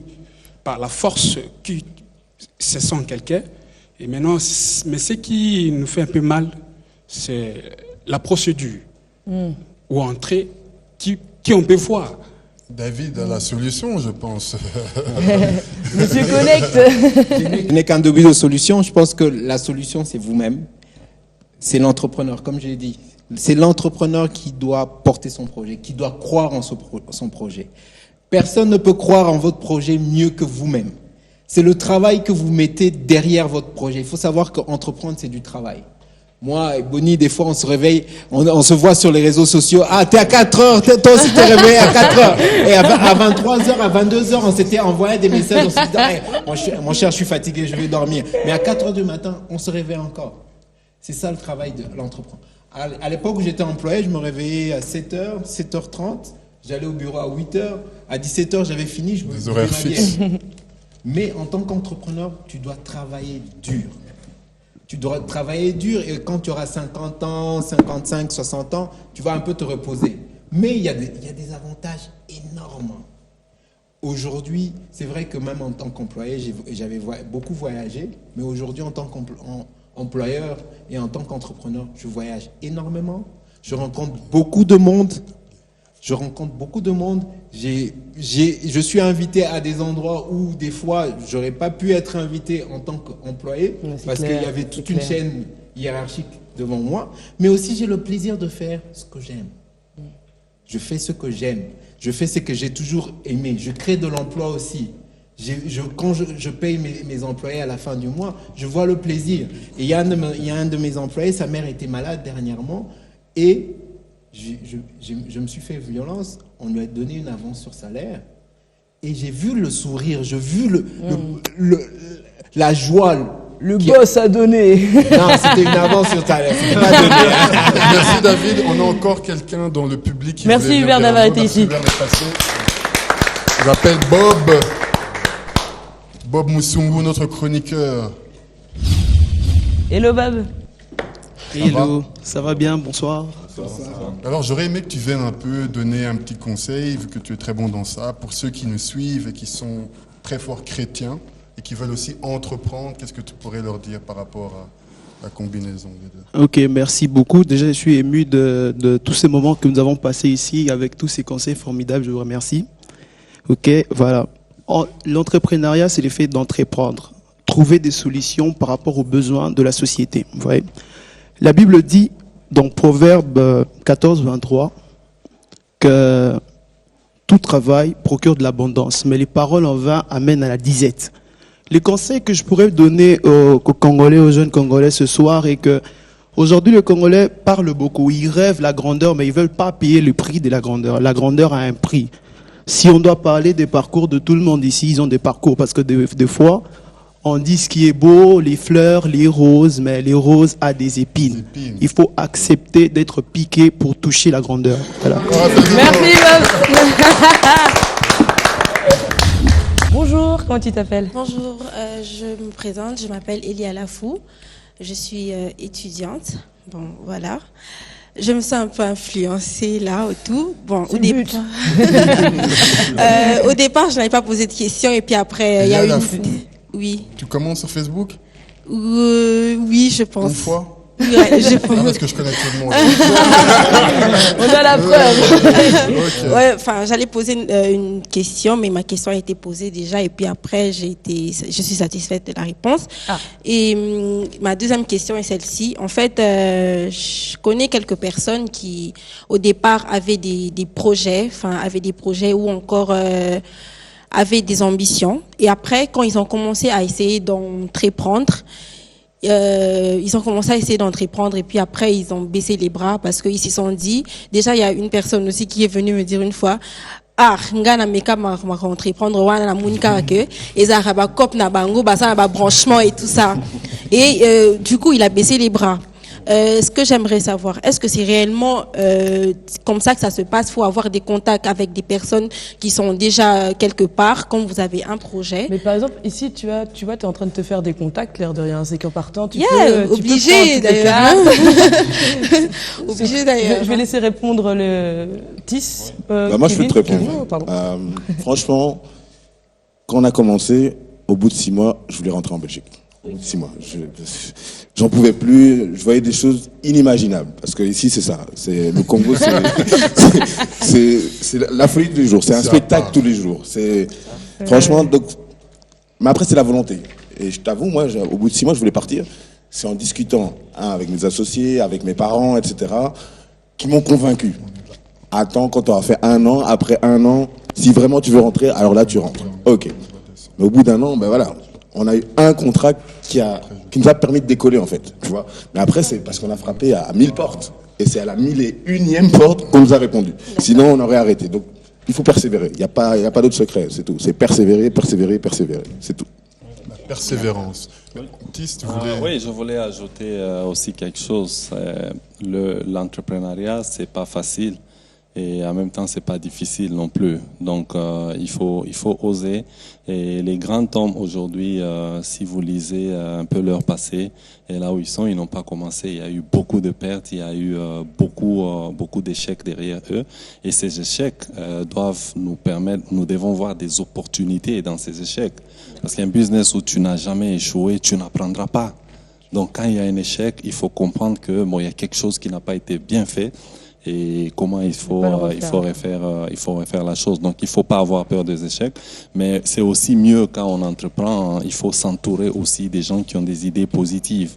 par la force qui se sent quelqu'un. Et maintenant, mais ce qui nous fait un peu mal, c'est la procédure ou entrer qui on peut voir. David a la solution, je pense. Monsieur Connect. Je n'ai qu'un début de solution. Je pense que la solution, c'est vous-même. C'est l'entrepreneur, comme je l'ai dit. C'est l'entrepreneur qui doit porter son projet, qui doit croire en son projet. Personne ne peut croire en votre projet mieux que vous-même. C'est le travail que vous mettez derrière votre projet. Il faut savoir qu'entreprendre, c'est du travail. Moi et Bonnie, des fois, on se réveille, on se voit sur les réseaux sociaux. Ah, t'es à 4 heures, toi aussi t'es réveillé à 4 heures. Et à 23 heures, à 22 heures, on s'était envoyé des messages, on se disait, hey, mon cher, je suis fatigué, je vais dormir. Mais à 4 heures du matin, on se réveille encore. C'est ça le travail de l'entrepreneur. À l'époque où j'étais employé, je me réveillais à 7 heures, 7h30. J'allais au bureau à 8 heures. À 17 heures, j'avais fini, je me Des horaires fixes. Mais en tant qu'entrepreneur, tu dois travailler dur. Tu dois travailler dur et quand tu auras 50 ans, 55, 60 ans, tu vas un peu te reposer. Mais il y a des avantages énormes. Aujourd'hui, c'est vrai que même en tant qu'employé, j'avais beaucoup voyagé, mais aujourd'hui, en tant qu'employeur et en tant qu'entrepreneur, je voyage énormément. Je rencontre beaucoup de monde. Je suis invité à des endroits où des fois j'aurais pas pu être invité en tant qu'employé parce qu'il y avait toute une chaîne hiérarchique devant moi. Mais aussi j'ai le plaisir de faire ce que j'aime. Je fais ce que j'aime. Je fais ce que j'ai toujours aimé. Je crée de l'emploi aussi. Quand je paye mes employés à la fin du mois, je vois le plaisir. Et il y a un de mes employés, sa mère était malade dernièrement et je me suis fait violence, on lui a donné une avance sur salaire et j'ai vu le sourire, j'ai vu la joie. Le boss a donné. Non, c'était une avance sur salaire, c'était pas donné. Merci David, on a encore quelqu'un dans le public qui Merci voulait Hubert venir d'avoir vers nous. été ici. Hubert d'être passé. Je m'appelle Bob Moussoungou, notre chroniqueur. Hello Bob. Hello, ça va bien, bonsoir. Alors j'aurais aimé que tu viennes un peu donner un petit conseil, vu que tu es très bon dans ça, pour ceux qui nous suivent et qui sont très forts chrétiens et qui veulent aussi entreprendre. Qu'est-ce que tu pourrais leur dire par rapport à la combinaison des deux? Ok, merci beaucoup. Déjà, je suis ému de tous ces moments que nous avons passés ici avec tous ces conseils formidables. Je vous remercie. Ok, voilà. L'entrepreneuriat, c'est le fait d'entreprendre, trouver des solutions par rapport aux besoins de la société. Vous voyez, la Bible dit dans Proverbe 14, 23 que tout travail procure de l'abondance, mais les paroles en vain amènent à la disette. Les conseils que je pourrais donner aux Congolais, aux jeunes Congolais ce soir est que aujourd'hui les Congolais parlent beaucoup, ils rêvent la grandeur, mais ils veulent pas payer le prix de la grandeur. La grandeur a un prix. Si on doit parler des parcours de tout le monde ici, ils ont des parcours parce que des fois, on dit ce qui est beau, les fleurs, les roses, mais les roses ont des épines. Il faut accepter d'être piqué pour toucher la grandeur. Voilà. Merci Bob. Bonjour, comment tu t'appelles? Bonjour, je me présente, je m'appelle Elia Lafou, je suis étudiante, bon voilà. Je me sens un peu influencée là au tout. Bon, au départ, je n'avais pas posé de questions et puis après, il y a eu Oui. Tu commences sur Facebook? Oui, je pense. Une fois? Ouais, je pense. Ah, parce que je connais tout le monde. On a la preuve. Okay. Ouais, enfin, j'allais poser une question, mais ma question a été posée déjà, et puis après, je suis satisfaite de la réponse. Ah. Et ma deuxième question est celle-ci. En fait, je connais quelques personnes qui, au départ, avaient des projets, ou encore avaient des ambitions. Et après, quand ils ont commencé à essayer d'entreprendre, ils ont commencé à essayer d'entreprendre et puis après ils ont baissé les bras parce qu'ils se sont dit, déjà il y a une personne aussi qui est venue me dire une fois, ngana meka ma entreprendre wana na munika que ezara ba cop na bango ba ça ba branchement et tout ça et du coup il a baissé les bras. Ce que j'aimerais savoir, est-ce que c'est réellement comme ça que ça se passe? Il faut avoir des contacts avec des personnes qui sont déjà quelque part quand vous avez un projet. Mais par exemple, ici, tu vois, tu es en train de te faire des contacts, l'air de rien. C'est qu'en partant, tu obligé d'ailleurs. Obligé d'ailleurs. Je vais laisser répondre le TIS. Moi, je peux te répondre. Franchement, quand on a commencé, au bout de 6 mois, je voulais rentrer en Belgique. 6 mois. J'en pouvais plus. Je voyais des choses inimaginables. Parce que ici, c'est ça. C'est le Congo, c'est la folie tous les jours. C'est un spectacle tous les jours. Franchement, donc. Mais après, c'est la volonté. Et je t'avoue, moi, au bout de 6 mois, je voulais partir. C'est en discutant avec mes associés, avec mes parents, etc., qui m'ont convaincu. Attends, quand tu auras fait 1 an, après 1 an, si vraiment tu veux rentrer, alors là, tu rentres. Ok. Mais au bout d'un an, ben voilà, on a eu un contrat qui nous a permis de décoller, en fait. Tu vois. Mais après, c'est parce qu'on a frappé à 1000 portes. Et c'est à la 1001e porte qu'on nous a répondu. Sinon, on aurait arrêté. Donc, il faut persévérer. Il n'y a pas d'autre secret, c'est tout. C'est persévérer, persévérer, persévérer. C'est tout. La persévérance. Oui, je voulais ajouter aussi quelque chose. L'entrepreneuriat, c'est pas facile. Et en même temps, c'est pas difficile non plus. Donc, il faut oser. Et les grands hommes aujourd'hui, si vous lisez un peu leur passé, et là où ils sont, ils n'ont pas commencé. Il y a eu beaucoup de pertes, il y a eu beaucoup d'échecs derrière eux. Et ces échecs doivent nous permettre, nous devons voir des opportunités dans ces échecs. Parce qu'un business où tu n'as jamais échoué, tu n'apprendras pas. Donc, quand il y a un échec, il faut comprendre que il y a quelque chose qui n'a pas été bien fait. Et comment il faut refaire la chose. Donc, il faut pas avoir peur des échecs, mais c'est aussi mieux quand on entreprend, il faut s'entourer aussi des gens qui ont des idées positives.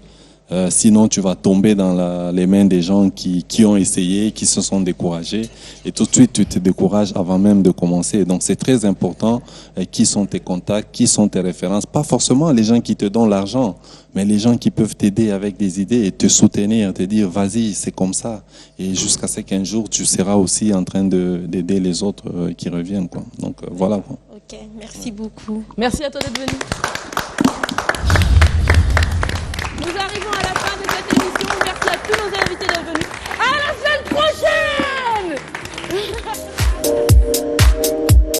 Sinon, tu vas tomber dans les mains des gens qui ont essayé, qui se sont découragés, et tout de suite, tu te décourages avant même de commencer. Donc, c'est très important qui sont tes contacts, qui sont tes références. Pas forcément les gens qui te donnent l'argent, mais les gens qui peuvent t'aider avec des idées et te soutenir, te dire, vas-y, c'est comme ça. Et jusqu'à ce qu'un jour, tu seras aussi en train d'aider les autres qui reviennent, quoi. Donc, voilà, quoi. Ok, merci beaucoup. Merci à toi d'être venu. Nous arrivons à la fin de cette émission. Merci à tous nos invités d'être venus. À la semaine prochaine.